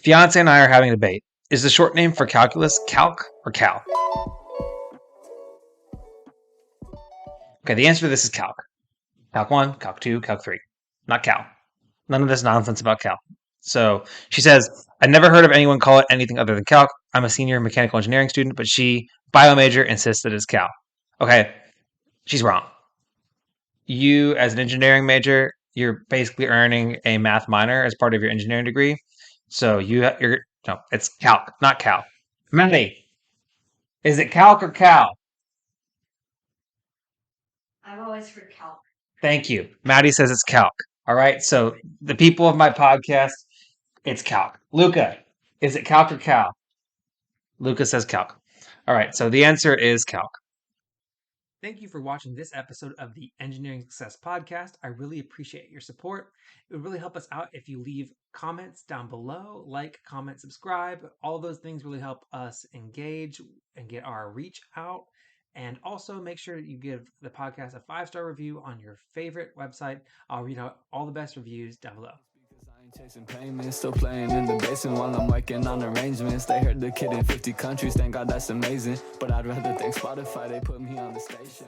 Fiance and I are having a debate. Is the short name for calculus calc or cal? Okay, the answer to this is calc. Calc 1, calc 2, calc 3. Not cal. None of this nonsense about cal. So she says, I never heard of anyone call it anything other than calc. I'm a senior mechanical engineering student, but she, bio major, insists that it's cal. Okay, she's wrong. You, as an engineering major, you're basically earning a math minor as part of your engineering degree. So it's calc, not cal. Maddie, is it calc or cal? I've always heard calc. Thank you. Maddie says it's calc. All right. So the people of my podcast, it's calc. Luca, is it calc or cal? Luca says calc. All right. So the answer is calc. Thank you for watching this episode of the Engineering Success Podcast. I really appreciate your support. It would really help us out if you leave comments down below, like, comment, subscribe. All those things really help us engage and get our reach out. And also make sure you give the podcast a 5-star review on your favorite website. I'll read out all the best reviews down below. Chasing payments, still playing in the basement while I'm working on arrangements. They heard the kid in 50 countries, thank God that's amazing. But I'd rather thank Spotify, they put me on the station.